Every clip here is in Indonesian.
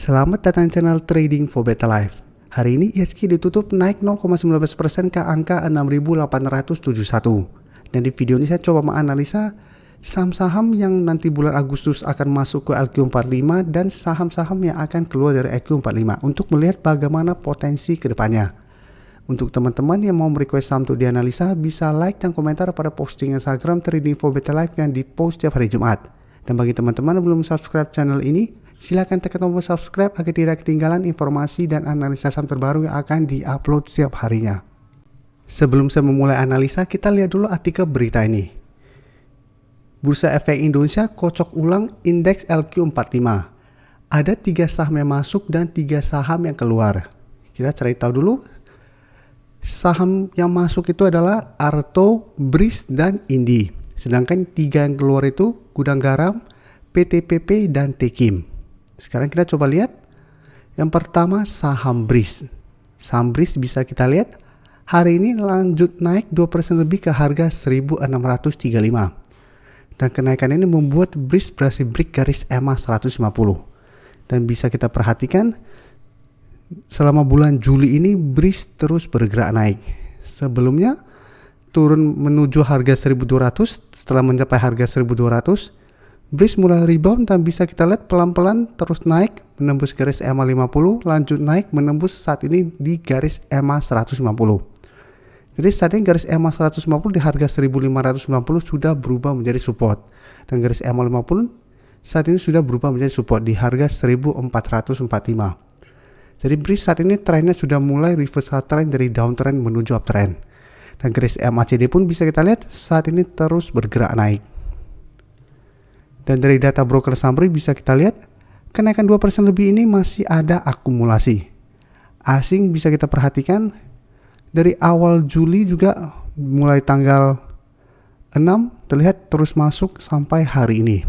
Selamat datang channel Trading for Better Life. Hari ini IHSG ditutup naik 0,19% ke angka 6.871. Dan di video ini saya coba menganalisa saham-saham yang nanti bulan Agustus akan masuk ke LQ45 dan saham-saham yang akan keluar dari LQ45 untuk melihat bagaimana potensi kedepannya. Untuk teman-teman yang mau merequest saham untuk dianalisa, bisa like dan komentar pada posting Instagram Trading for Better Life yang dipost setiap hari Jumat. Dan bagi teman-teman yang belum subscribe channel ini, silakan tekan tombol subscribe agar tidak ketinggalan informasi dan analisa saham terbaru yang akan diupload setiap harinya. Sebelum saya memulai analisa, kita lihat dulu artikel berita ini. Bursa Efek Indonesia kocok ulang indeks LQ45. Ada 3 saham yang masuk dan 3 saham yang keluar. Kita cari tahu dulu. Saham yang masuk itu adalah Arto, BRIS, dan Indi. Sedangkan 3 yang keluar itu Gudang Garam, PTPP, dan Tekim. Sekarang kita coba lihat. Yang pertama saham BRIS. Saham BRIS bisa kita lihat hari ini lanjut naik 2% lebih ke harga 1.635. Dan kenaikan ini membuat BRIS berhasil break garis EMA 150. Dan bisa kita perhatikan selama bulan Juli ini BRIS terus bergerak naik. Sebelumnya turun menuju harga 1.200, setelah mencapai harga 1.200, BRIS mulai rebound dan bisa kita lihat pelan-pelan terus naik menembus garis EMA 50, lanjut naik menembus saat ini di garis EMA 150. Jadi saat ini garis EMA 150 di harga 1.590 sudah berubah menjadi support, dan garis EMA 50 saat ini sudah berubah menjadi support di harga 1.445. Jadi BRIS saat ini trennya sudah mulai reversal trend dari downtrend menuju uptrend, dan garis MACD pun bisa kita lihat saat ini terus bergerak naik. Dan dari data broker summary bisa kita lihat kenaikan 2% lebih ini masih ada akumulasi. Asing bisa kita perhatikan dari awal Juli juga mulai tanggal 6 terlihat terus masuk sampai hari ini.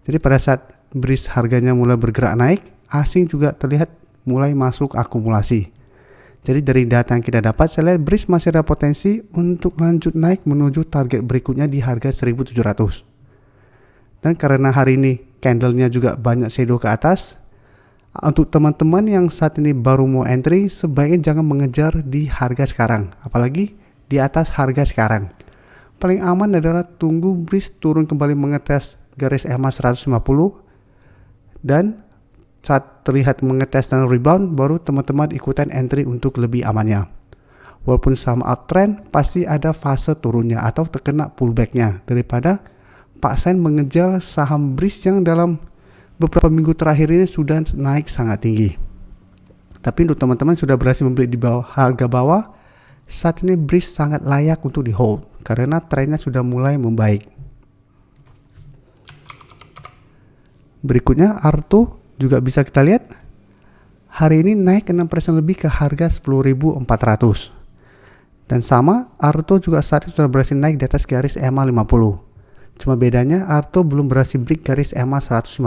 Jadi pada saat BRIS harganya mulai bergerak naik, asing juga terlihat mulai masuk akumulasi. Jadi dari data yang kita dapat, saya lihat BRIS masih ada potensi untuk lanjut naik menuju target berikutnya di harga 1.700. Dan karena hari ini candlenya juga banyak shadow ke atas, untuk teman-teman yang saat ini baru mau entry, sebaiknya jangan mengejar di harga sekarang, apalagi di atas harga sekarang. Paling aman adalah tunggu BRIS turun kembali mengetes garis EMA 150, dan saat terlihat mengetes dan rebound, baru teman-teman ikutan entry untuk lebih amannya. Walaupun sama uptrend, pasti ada fase turunnya atau terkena pullbacknya, daripada paksain mengejar saham BRIS yang dalam beberapa minggu terakhir ini sudah naik sangat tinggi. Tapi untuk teman-teman sudah berhasil membeli di bawah harga bawah, saat ini BRIS sangat layak untuk di hold karena trennya sudah mulai membaik. Berikutnya Arto juga bisa kita lihat hari ini naik 6% lebih ke harga 10.400. Dan sama Arto juga saat ini sudah berhasil naik di atas garis EMA 50. Cuma bedanya Arto belum berhasil break garis EMA 150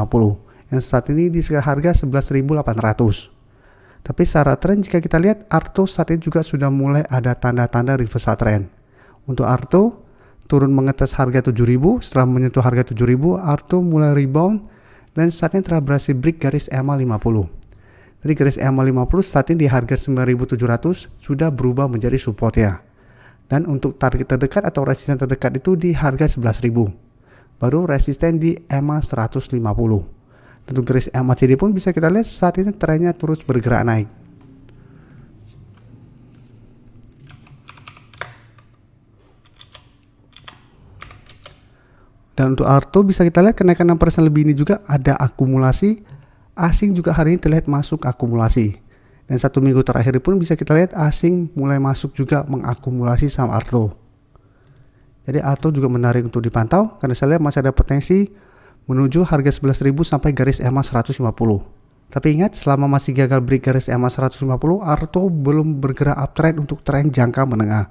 yang saat ini di harga 11.800. Tapi secara tren jika kita lihat Arto saat ini juga sudah mulai ada tanda-tanda reversal trend. Untuk Arto turun mengetes harga 7.000, setelah menyentuh harga 7.000 Arto mulai rebound dan saat ini telah berhasil break garis EMA 50. Jadi garis EMA 50 saat ini di harga 9.700 sudah berubah menjadi support ya. Dan untuk target terdekat atau resisten terdekat itu di harga 11.000. Baru resisten di EMA 150. Untuk garis MACD pun bisa kita lihat saat ini trennya terus bergerak naik. Dan untuk Arto bisa kita lihat kenaikan 6% lebih ini juga ada akumulasi. Asing juga hari ini terlihat masuk akumulasi. Dan 1 minggu terakhir pun bisa kita lihat asing mulai masuk juga mengakumulasi saham Arto. Jadi Arto juga menarik untuk dipantau karena saya lihat masih ada potensi menuju harga 11.000 sampai garis EMA 150. Tapi ingat, selama masih gagal break garis EMA 150, Arto belum bergerak uptrend untuk tren jangka menengah.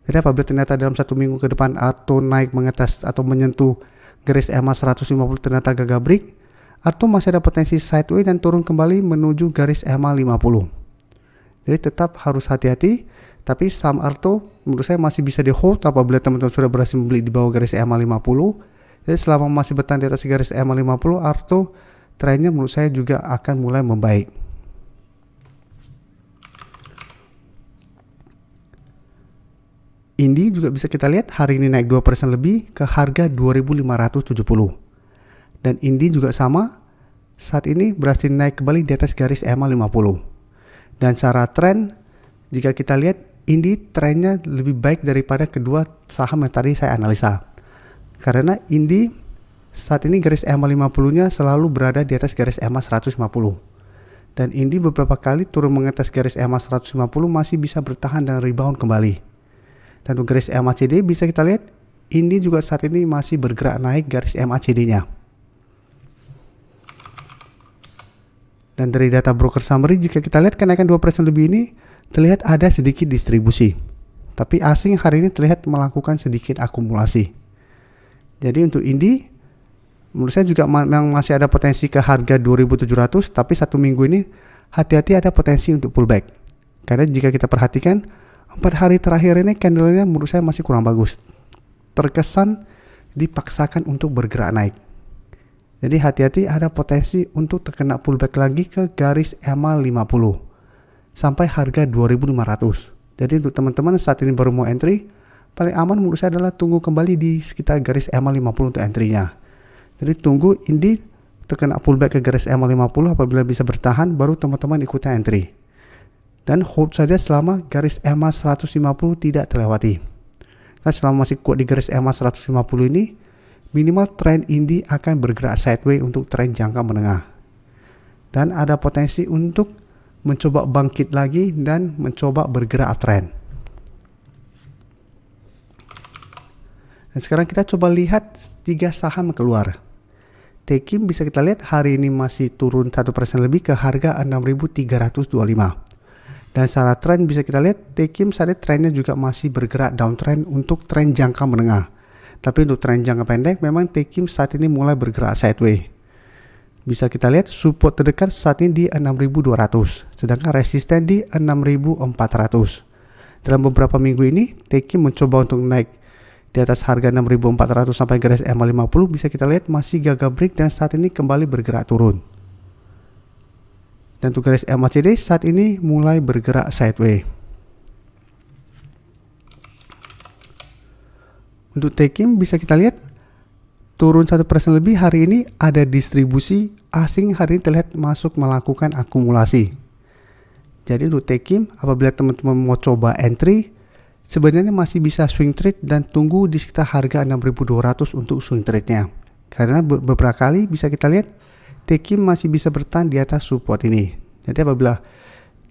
Jadi apabila ternyata dalam 1 minggu ke depan Arto naik mengetes atau menyentuh garis EMA 150 ternyata gagal break, Arto masih ada potensi sideways dan turun kembali menuju garis EMA 50. Jadi tetap harus hati-hati. Tapi saham Arto menurut saya masih bisa di hold apabila teman-teman sudah berhasil membeli di bawah garis EMA 50. Jadi selama masih bertahan di atas garis EMA 50, Arto trennya menurut saya juga akan mulai membaik. Indi juga bisa kita lihat hari ini naik 2% lebih ke harga 2.570. Dan Indi juga sama, saat ini berhasil naik kembali di atas garis EMA 50. Dan secara tren, jika kita lihat Indi trennya lebih baik daripada kedua saham yang tadi saya analisa. Karena Indi saat ini garis EMA 50-nya selalu berada di atas garis EMA 150. Dan Indi beberapa kali turun mengatas garis EMA 150 masih bisa bertahan dan rebound kembali. Dan untuk garis MACD bisa kita lihat Indi juga saat ini masih bergerak naik garis MACD-nya. Dan dari data broker summary jika kita lihat kenaikan 2% lebih ini terlihat ada sedikit distribusi. Tapi asing hari ini terlihat melakukan sedikit akumulasi. Jadi untuk Indi menurut saya juga memang masih ada potensi ke harga 2.700, tapi satu minggu ini hati-hati ada potensi untuk pullback. Karena jika kita perhatikan 4 hari terakhir ini candle-nya menurut saya masih kurang bagus. Terkesan dipaksakan untuk bergerak naik. Jadi hati-hati ada potensi untuk terkena pullback lagi ke garis EMA 50 sampai harga 2.500. Jadi untuk teman-teman saat ini baru mau entry, paling aman menurut saya adalah tunggu kembali di sekitar garis EMA 50 untuk entry-nya. Jadi tunggu Indi terkena pullback ke garis EMA 50, apabila bisa bertahan baru teman-teman ikuti entry. Dan hold saja selama garis EMA 150 tidak terlewati. Nah, selama masih kuat di garis EMA 150 ini, minimal tren Indi akan bergerak sideways untuk tren jangka menengah. Dan ada potensi untuk mencoba bangkit lagi dan mencoba bergerak uptrend. Dan sekarang kita coba lihat 3 saham keluar. Tekim bisa kita lihat hari ini masih turun 1% lebih ke harga 6.325. Dan secara tren bisa kita lihat Tekim saat ini trennya juga masih bergerak downtrend untuk tren jangka menengah. Tapi untuk tren jangka pendek memang Tekim saat ini mulai bergerak sideways. Bisa kita lihat support terdekat saat ini di 6.200, sedangkan resisten di 6.400. Dalam beberapa minggu ini Tekim mencoba untuk naik di atas harga 6.400 sampai garis EMA 50, bisa kita lihat masih gagal break dan saat ini kembali bergerak turun. Dan untuk garis MACD saat ini mulai bergerak sideways. Untuk Tekim bisa kita lihat turun 1% lebih hari ini, ada distribusi asing hari ini terlihat masuk melakukan akumulasi. Jadi untuk Tekim apabila teman-teman mau coba entry, sebenarnya masih bisa swing trade dan tunggu di sekitar harga 6.200 untuk swing trade-nya. Karena beberapa kali bisa kita lihat Tekim masih bisa bertahan di atas support ini. Jadi apabila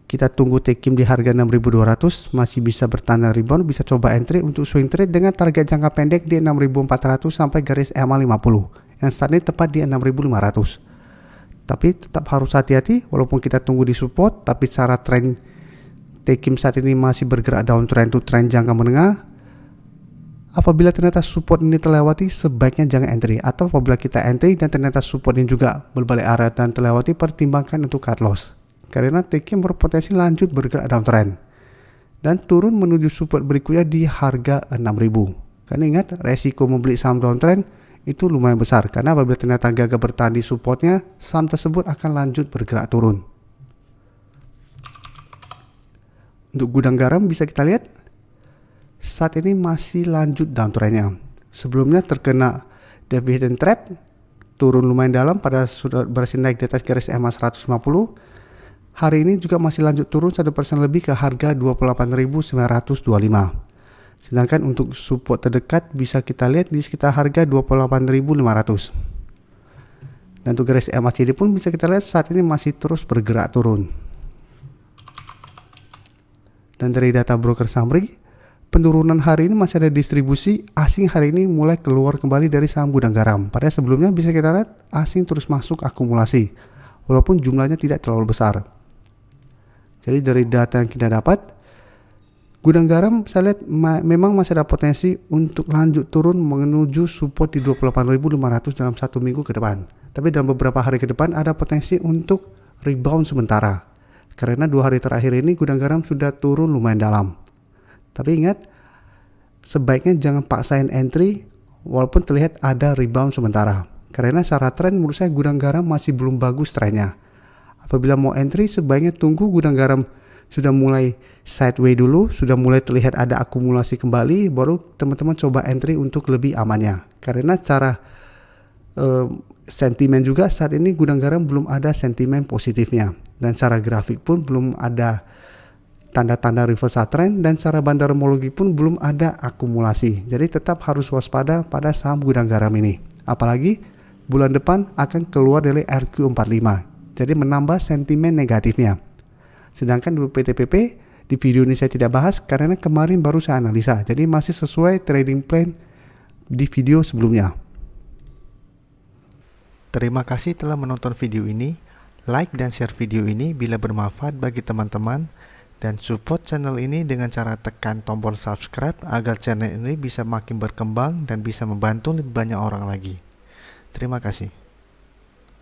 kita tunggu Tekim di harga 6.200 masih bisa bertahan dan rebound, bisa coba entry untuk swing trade dengan target jangka pendek di 6.400 sampai garis EMA 50 yang saat ini tepat di 6.500. Tapi tetap harus hati-hati walaupun kita tunggu di support, tapi secara tren Tekim saat ini masih bergerak downtrend untuk tren jangka menengah. Apabila ternyata support ini terlewati, sebaiknya jangan entry. Atau apabila kita entry dan ternyata support ini juga berbalik arah dan terlewati, pertimbangkan untuk cut loss. Karena Tekim berpotensi lanjut bergerak downtrend dan turun menuju support berikutnya di harga 6.000. Karena ingat, resiko membeli saham downtrend itu lumayan besar. Karena apabila ternyata gagal bertahan di supportnya, saham tersebut akan lanjut bergerak turun. Untuk gudang garam bisa kita lihat saat ini masih lanjut downtrendnya. Sebelumnya terkena dividend trap, turun lumayan dalam pada sudah berhasil naik di atas garis EMA 150. Hari ini juga masih lanjut turun 1% lebih ke harga 28.925. Sedangkan untuk support terdekat bisa kita lihat di sekitar harga 28.500. Dan untuk garis MACD pun bisa kita lihat saat ini masih terus bergerak turun. Dan dari data broker summary, penurunan hari ini masih ada distribusi asing hari ini mulai keluar kembali dari saham gudang garam. Padahal sebelumnya bisa kita lihat asing terus masuk akumulasi walaupun jumlahnya tidak terlalu besar. Jadi dari data yang kita dapat, gudang garam saya lihat memang masih ada potensi untuk lanjut turun menuju support di 28.500 dalam satu minggu ke depan. Tapi dalam beberapa hari ke depan ada potensi untuk rebound sementara. Karena 2 hari terakhir ini gudang garam sudah turun lumayan dalam. Tapi ingat, sebaiknya jangan paksain entry walaupun terlihat ada rebound sementara. Karena secara tren menurut saya gudang garam masih belum bagus trennya. Apabila mau entry sebaiknya tunggu gudang garam sudah mulai sideways dulu, sudah mulai terlihat ada akumulasi kembali, baru teman-teman coba entry untuk lebih amannya. Karena cara sentimen juga saat ini gudang garam belum ada sentimen positifnya, dan secara grafik pun belum ada tanda-tanda reversal trend, dan secara bandarmologi pun belum ada akumulasi. Jadi tetap harus waspada pada saham gudang garam ini. Apalagi bulan depan akan keluar dari RQ45, jadi menambah sentimen negatifnya. Sedangkan di PTPP di video ini saya tidak bahas karena kemarin baru saya analisa, jadi masih sesuai trading plan di video sebelumnya. Terima kasih telah menonton video ini. Like dan share video ini bila bermanfaat bagi teman-teman, dan support channel ini dengan cara tekan tombol subscribe agar channel ini bisa makin berkembang dan bisa membantu lebih banyak orang lagi. Terima kasih.